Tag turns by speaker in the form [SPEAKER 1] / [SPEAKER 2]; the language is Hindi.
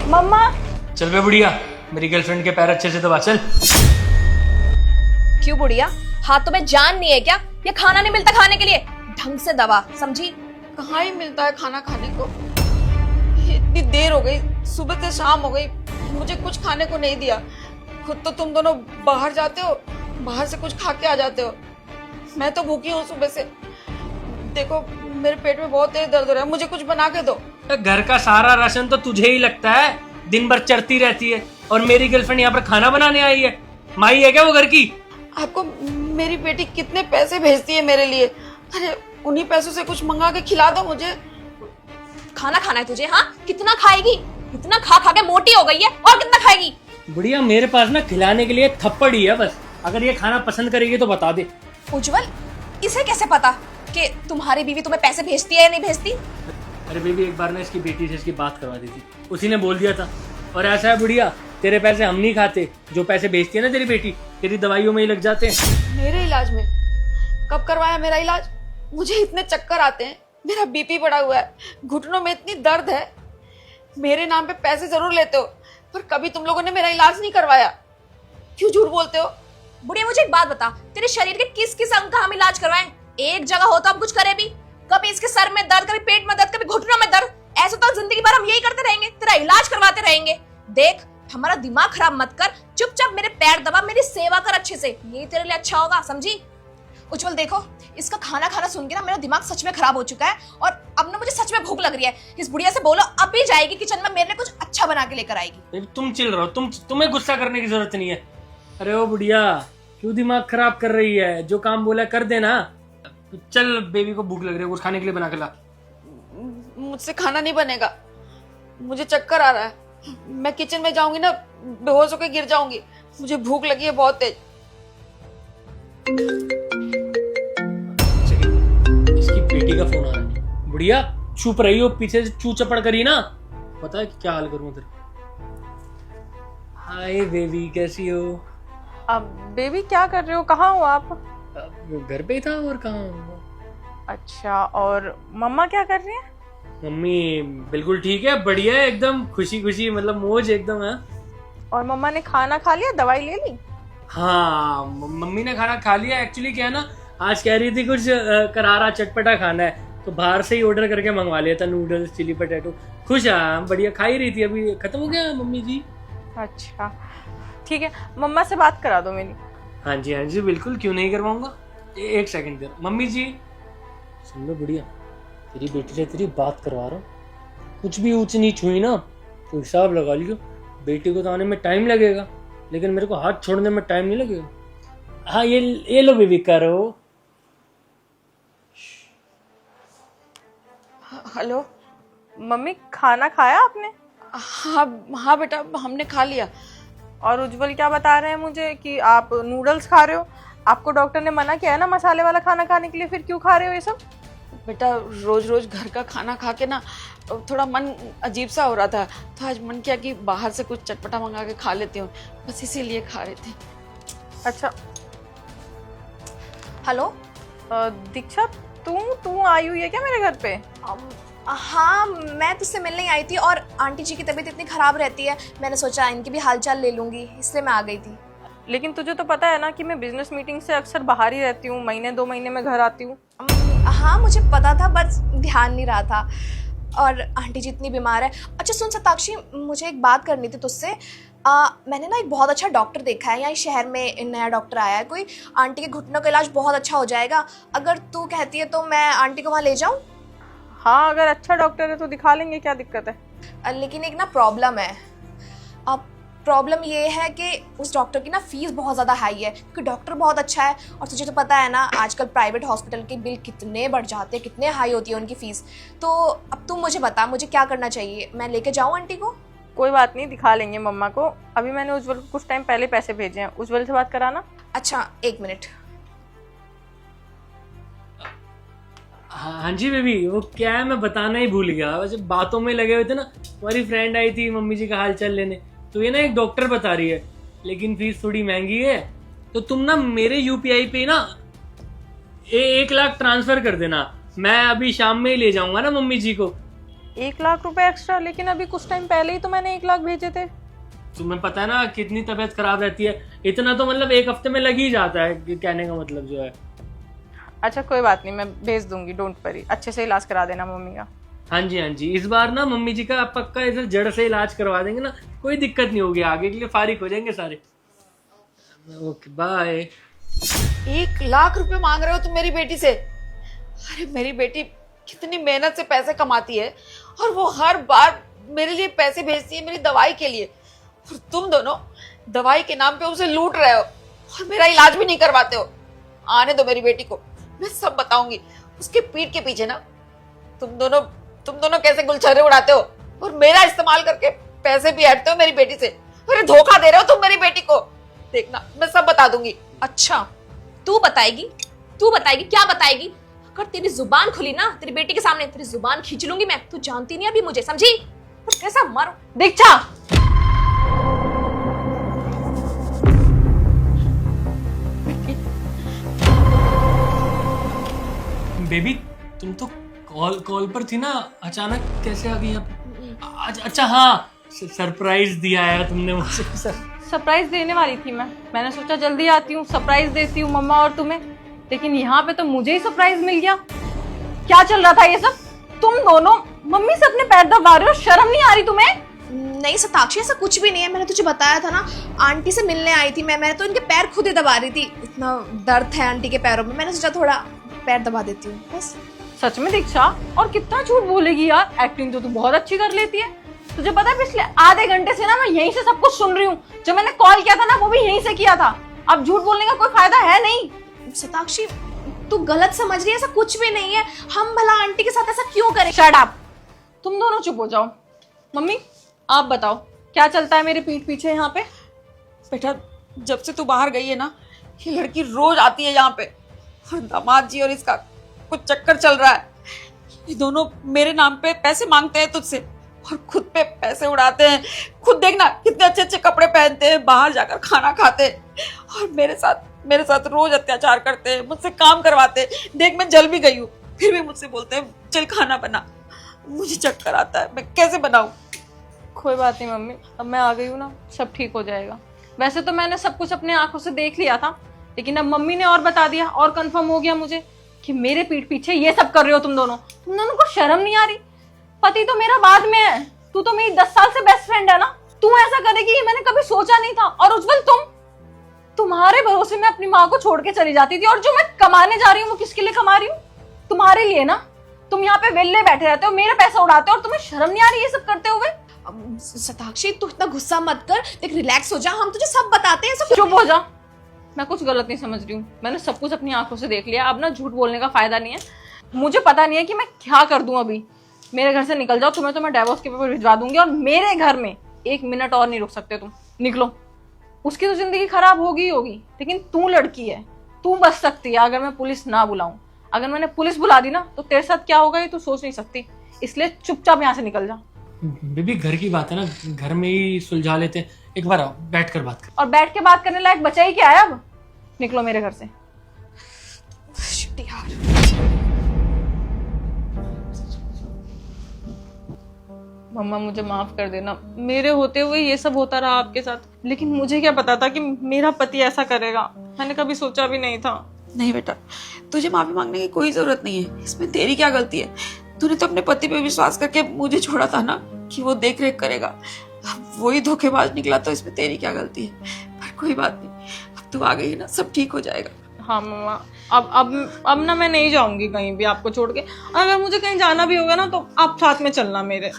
[SPEAKER 1] मम्मा।
[SPEAKER 2] चल बे बुढ़िया, मेरी गर्लफ्रेंड के पैर अच्छे से दबा चल।
[SPEAKER 1] क्यों बुढ़िया, हाथों में जान नहीं है क्या? ये खाना नहीं मिलता खाने के लिए, ढंग से दबा, समझी?
[SPEAKER 3] कहाँ ही मिलता है खाना खाने को। इतनी देर हो गई, सुबह से शाम हो गई, मुझे कुछ खाने को नहीं दिया। खुद तो तुम दोनों बाहर जाते हो, बाहर से कुछ खा के आ जाते हो। मैं तो भूखी हूँ सुबह से। देखो मेरे पेट में बहुत तेज दर्द हो रहा है, मुझे कुछ बना के दो।
[SPEAKER 2] घर का सारा राशन तो तुझे ही लगता है, दिन भर चढ़ती रहती है। और मेरी गर्लफ्रेंड यहाँ पर खाना बनाने आई है, माई है क्या वो घर की?
[SPEAKER 3] आपको मेरी बेटी कितने पैसे भेजती है मेरे लिए? अरे उन्हीं पैसों से कुछ मंगा के खिला दो मुझे।
[SPEAKER 1] खाना खाना है तुझे? हाँ, कितना खाएगी? इतना खा खा के मोटी हो गई है, और कितना खाएगी?
[SPEAKER 2] बुढ़िया मेरे पास ना खिलाने के लिए थप्पड़ ही है बस। अगर ये खाना पसंद करेगी तो बता दे।
[SPEAKER 1] उज्जवल, इसे कैसे पता कि तुम्हारी बीवी तुम्हें पैसे भेजती है या नहीं भेजती?
[SPEAKER 2] अरे बेबी, एक बार ना इसकी बेटी से इसकी बात करवा दी थी, उसी ने बोल दिया था। और ऐसा है बुढ़िया, तेरे पैसे हम नहीं खाते, जो पैसे भेजती है ना तेरी बेटी, तेरी दवाइयों में ही लग जाते हैं।
[SPEAKER 3] मेरे इलाज में? कब करवाया मेरा इलाज? मुझे इतने चक्कर आते हैं, मेरा बीपी बढ़ा हुआ है, घुटनों में इतनी दर्द है। मेरे नाम पे पैसे जरूर लेते हो, पर कभी तुम लोगों ने मेरा इलाज नहीं करवाया। क्यों झूठ बोलते हो?
[SPEAKER 1] बुढ़िया मुझे एक बात बता, तेरे शरीर के किस किस अंग का हम इलाज करवाएं? एक जगह हो तो हम कुछ करें भी? कभी इसके सर में दर्द, कभी पेट में दर्द, कभी घुटनों में दर्द। ऐसे तो जिंदगी भर हम यही करते रहेंगे, तेरा इलाज करवाते रहेंगे। देख, हमारा दिमाग खराब मत कर, चुपचाप मेरे पैर दबा, मेरी सेवा कर अच्छे से, यही तेरे लिए अच्छा होगा, समझी? उज्जवल देखो, इसका खाना खाना सुन के ना मेरा दिमाग सच में खराब हो चुका है, और अब ना मुझे सच में भूख लग रही है। इस बुढ़िया से बोलो अभी जाएगी किचन में, मेरे लिए कुछ अच्छा बना के लेकर आएगी।
[SPEAKER 2] तुम चिल रहो, तुम्हें गुस्सा करने की जरूरत नहीं है। अरे ओ बुढ़िया, क्यों दिमाग खराब कर रही है? जो काम बोला कर देना। चल, बेबी को भूख लग रही है, कुछ खाने के लिए बना के ला।
[SPEAKER 3] मुझसे खाना नहीं बनेगा, मुझे चक्कर आ रहा है। मैं किचन में जाऊंगी ना, बेहोश होकर गिर जाऊंगी। मुझे भूख लगी है बहुत तेज।
[SPEAKER 2] इसकी बेटी का फोन आ रहा है। बुढ़िया चुप रही हो, पीछे से चू चपड़ करी ना, पता है क्या हाल करूं तेरे। हाय बेबी, कैसी हो?
[SPEAKER 4] अब बेबी क्या कर रहे हो? कहाँ हो आप?
[SPEAKER 2] घर पे ही था, और कहाँ?
[SPEAKER 4] अच्छा, और मम्मा क्या कर रही हैं?
[SPEAKER 2] मम्मी बिल्कुल ठीक है, बढ़िया है एकदम, खुशी खुशी, मतलब मौज एकदम है।
[SPEAKER 4] और मम्मा ने खाना खा लिया, दवाई ले ली?
[SPEAKER 2] हाँ, मम्मी ने खाना खा लिया। एक्चुअली क्या है ना, आज कह रही थी कुछ करारा चटपटा खाना है, तो बाहर से ही ऑर्डर करके मंगवा लिया था, नूडल्स, चिली पटेटो। खुश है, बढ़िया खा ही रही थी, अभी खत्म हो गया मम्मी जी।
[SPEAKER 4] अच्छा ठीक है, मम्मा से बात करा दो मेरी।
[SPEAKER 2] हाँ जी बिल्कुल, क्यों नहीं करवाऊंगा। एक सेकंड देर। मम्मी जी सुन लो बुढ़िया, तेरी बेटी से तेरी बात करवा रहा हूँ, कुछ भी ऊंच नीच हुई ना तो हिसाब लगा लियो। बेटी को तो आने में टाइम लगेगा, लेकिन मेरे को हाथ छोड़ने में टाइम नहीं लगेगा। हाँ ये लो बेबी, करो।
[SPEAKER 3] हेलो।
[SPEAKER 4] मम्मी खाना खाया आपने?
[SPEAKER 3] हाँ हाँ बेटा, हमने खा लिया।
[SPEAKER 4] और उज्जवल क्या बता रहे हैं मुझे कि आप नूडल्स खा रहे हो? आपको डॉक्टर ने मना किया है ना मसाले वाला खाना खाने के लिए, फिर क्यों खा रहे हो ये सब?
[SPEAKER 3] बेटा रोज रोज घर का खाना खा के ना थोड़ा मन अजीब सा हो रहा था, तो आज मन किया कि बाहर से कुछ चटपटा मंगा के खा लेती हूँ, बस इसीलिए खा रही थी।
[SPEAKER 4] अच्छा।
[SPEAKER 1] हेलो।
[SPEAKER 4] दीक्षा, तू आई हुई है क्या मेरे घर पे?
[SPEAKER 1] हाँ, मैं तुझसे मिलने आई थी, और आंटी जी की तबीयत इतनी खराब रहती है, मैंने सोचा इनकी भी हालचाल ले लूंगी, इसलिए मैं आ गई थी।
[SPEAKER 4] लेकिन तुझे तो पता है ना कि मैं बिजनेस मीटिंग से अक्सर बाहर ही रहती हूँ, महीने 2 महीने में घर आती हूँ।
[SPEAKER 1] हाँ मुझे पता था, बस ध्यान नहीं रहा था, और आंटी जी इतनी बीमार है। अच्छा सुन सताक्षी, मुझे एक बात करनी थी तुझसे। मैंने ना एक बहुत अच्छा डॉक्टर देखा है, यहाँ शहर में नया डॉक्टर आया है कोई, आंटी के घुटनों का इलाज बहुत अच्छा हो जाएगा। अगर तू कहती है तो मैं आंटी को वहाँ ले जाऊँ?
[SPEAKER 4] हाँ, अगर अच्छा डॉक्टर है तो दिखा लेंगे, क्या दिक्कत है?
[SPEAKER 1] लेकिन एक ना प्रॉब्लम है। अब प्रॉब्लम ये है कि उस डॉक्टर की ना फीस बहुत ज़्यादा हाई है, क्योंकि डॉक्टर बहुत अच्छा है, और तुझे तो पता है ना आजकल प्राइवेट हॉस्पिटल के बिल कितने बढ़ जाते हैं, कितने हाई होती है उनकी फ़ीस। तो अब तुम मुझे बता, मुझे क्या करना चाहिए? मैं लेके जाऊँ आंटी को?
[SPEAKER 4] कोई बात नहीं, दिखा लेंगे मम्मा को। अभी मैंने उज्जवल को कुछ टाइम पहले पैसे भेजे हैं, उज्जवल से बात कराना।
[SPEAKER 1] अच्छा 1 मिनट।
[SPEAKER 2] हाँ जी बेबी, वो क्या है मैं बताना ही भूल गया, वैसे बातों में लगे हुए थे ना। तुम्हारी फ्रेंड आई थी मम्मी जी का हाल चाल लेने, तो ये ना एक डॉक्टर बता रही है, लेकिन फीस थोड़ी महंगी है, तो तुम ना मेरे यूपीआई पे ना 1 लाख ट्रांसफर कर देना। मैं अभी शाम में ही ले जाऊंगा ना मम्मी जी को,
[SPEAKER 4] 1 लाख रुपए एक्स्ट्रा? लेकिन अभी कुछ टाइम पहले ही तो मैंने 1 लाख भेजे थे।
[SPEAKER 2] तुम्हें पता है ना कितनी तबीयत खराब रहती है, इतना तो मतलब 1 हफ्ते में लग ही जाता है, कहने का मतलब जो है।
[SPEAKER 4] अच्छा कोई बात नहीं, मैं भेज दूंगी, डोंट वरी। अच्छे से इलाज करा देना मम्मी का।
[SPEAKER 2] हाँ जी, इस बार ना मम्मी जी का पक्का इधर जड़ से इलाज करवा देंगे ना, कोई दिक्कत नहीं होगी, आगे के लिए फारिग हो जाएंगे सारे। Okay bye.
[SPEAKER 3] 1 लाख रुपए मांग रहे हो तुम मेरी बेटी से? अरे मेरी बेटी कितनी मेहनत से पैसे कमाती है और वो हर बार मेरे लिए पैसे भेजती है मेरी दवाई के लिए, और तुम दोनों दवाई के नाम पे उसे लूट रहे हो और मेरा इलाज भी नहीं करवाते हो। आने दो मेरी बेटी को, मैं सब बताऊंगी। उसके पीठ के पीछे ना तुम दोनों कैसे गुलछर्रे उड़ाते हो और मेरा इस्तेमाल करके पैसे भी ऐंठते हो मेरी बेटी से। अरे धोखा दे रहे हो तुम मेरी बेटी को। देखना मैं सब बता दूंगी।
[SPEAKER 1] अच्छा तू बताएगी क्या बताएगी? अगर तेरी जुबान खुली ना तेरी बेटी के सामने, तेरी जुबान खींच लूंगी मैं। तू जानती नहीं अभी मुझे, समझी? पर कैसा मारू दीक्षा।
[SPEAKER 2] बेबी तुम तो कॉल पर थी ना, अचानक कैसे आ गई अब? अच्छा हाँ, सरप्राइज दिया है तुमने मुझे।
[SPEAKER 4] सरप्राइज देने वाली थी मैंने सोचा जल्दी आती हूँ, सरप्राइज देती हूँ मम्मा और तुम्हें, लेकिन यहाँ पे तो मुझे ही सरप्राइज मिल गया। क्या चल रहा था ये सब? तुम दोनों मम्मी से अपने पैर दबा रहे हो, शर्म नहीं आ रही तुम्हें?
[SPEAKER 1] नहीं सताक्षी, ऐसा कुछ भी नहीं है। मैंने तुझे बताया था ना, आंटी से मिलने आई थी मैं तो इनके पैर खुद ही दबा रही थी। इतना दर्द है आंटी के पैरों में, मैंने सोचा थोड़ा पैर दबा देती हूँ बस।
[SPEAKER 4] सच में दीक्षा? और कितना झूठ बोलेगी यार, एक्टिंग तो तू बहुत अच्छी कर लेती है। तुझे पता है पिछले आधे घंटे से ना मैं यहीं से सब कुछ सुन रही हूँ। जब मैंने कॉल किया था ना वो भी यहीं से किया था। अब झूठ बोलने का कोई फायदा है नहीं।
[SPEAKER 1] सताक्षी तू गलत समझ रही है, ऐसा कुछ भी नहीं है। हम भला आंटी के साथ ऐसा क्यों करें?
[SPEAKER 4] शट अप, तुम दोनों चुप हो जाओ। मम्मी आप बताओ क्या चलता है मेरे पीठ पीछे यहाँ पे?
[SPEAKER 3] बेटा जब से तू बाहर गई है ना, ये लड़की रोज आती है यहाँ पे, और दामाद जी और इसका कुछ चक्कर चल रहा है। ये दोनों मेरे नाम पे पैसे मांगते हैं तुझसे और खुद पे पैसे उड़ाते हैं। खुद देखना कितने अच्छे अच्छे कपड़े पहनते हैं, बाहर जाकर खाना खाते हैं, और मेरे साथ रोज अत्याचार करते हैं, मुझसे काम करवाते हैं। देख मैं जल भी गई हूँ, फिर भी मुझसे बोलते हैं चल खाना बना। मुझे चक्कर आता है, मैं कैसे बनाऊं?
[SPEAKER 4] कोई बात नहीं मम्मी, अब मैं आ गई हूँ ना, सब ठीक हो जाएगा। वैसे तो मैंने सब कुछ अपने आंखों से देख लिया था, लेकिन अब मम्मी ने और बता दिया और कंफर्म हो गया मुझे कि मेरे पीठ पीछे ये सब कर रहे हो तुम दोनों को शर्म नहीं आ रही? पति तो मेरा बाद में है, तू तो मेरी 10 साल से बेस्ट फ्रेंड है ना। तू ऐसा करेगी ये मैंने कभी सोचा नहीं था। और उज्जवल तुम्हारे भरोसे में अपनी माँ को छोड़ के चली जाती थी, और जो मैं कमाने जा रही हूँ वो किसके लिए कमा रही हूँ? तुम्हारे लिए ना। तुम यहाँ पे वेल्ले बैठे रहते हो, मेरा पैसा उड़ाते हो, और तुम्हें शर्म नहीं आ रही ये सब करते हुए?
[SPEAKER 1] सताक्षी तू इतना गुस्सा मत कर, देख रिलैक्स हो जा, हम तुझे सब बताते हैं।
[SPEAKER 4] चुप हो जा, मैं कुछ गलत नहीं समझ रही हूँ। मैंने सब कुछ अपनी आंखों से देख लिया। अब ना झूठ बोलने का फायदा नहीं है। मुझे पता नहीं है कि मैं क्या कर दूं अभी। मेरे घर से निकल जाओ, तुम्हें तो मैं डिवोर्स के पेपर भिजवा दूंगी, और मेरे घर में 1 मिनट और नहीं रुक सकते तुम। निकलो। उसकी तो जिंदगी खराब होगी, लेकिन तू लड़की है, तू बच सकती है अगर मैं पुलिस ना बुलाऊं। अगर मैंने पुलिस बुला दी ना तो तेरे साथ क्या होगा ये तू सोच नहीं सकती। इसलिए चुपचाप यहाँ से निकल जा।
[SPEAKER 2] बेबी घर की बात है ना, घर में ही सुलझा लेते हैं। एक बार आओ, बैठ कर बात कर।
[SPEAKER 4] और बैठ के बात करने लायक बचा ही क्या है अब? निकलो मेरे घर से। मम्मा मुझे माफ कर देना, मेरे होते हुए ये सब होता रहा आपके साथ, लेकिन मुझे क्या पता था कि मेरा पति ऐसा करेगा। मैंने कभी सोचा भी नहीं था।
[SPEAKER 3] नहीं बेटा, तुझे माफी मांगने की कोई जरूरत नहीं है। इसमें तेरी क्या गलती है? तूने तो अपने पति पे विश्वास करके मुझे छोड़ा था ना कि वो देख रेख करेगा। वही धोखेबाज निकला, तो इसमें तेरी क्या गलती है? पर कोई बात नहीं, अब तू आ गई है ना, सब ठीक हो जाएगा।
[SPEAKER 4] हाँ मम्मा, अब ना मैं नहीं जाऊंगी कहीं भी आपको छोड़ के। अगर मुझे कहीं जाना भी होगा ना तो आप साथ में चलना मेरे।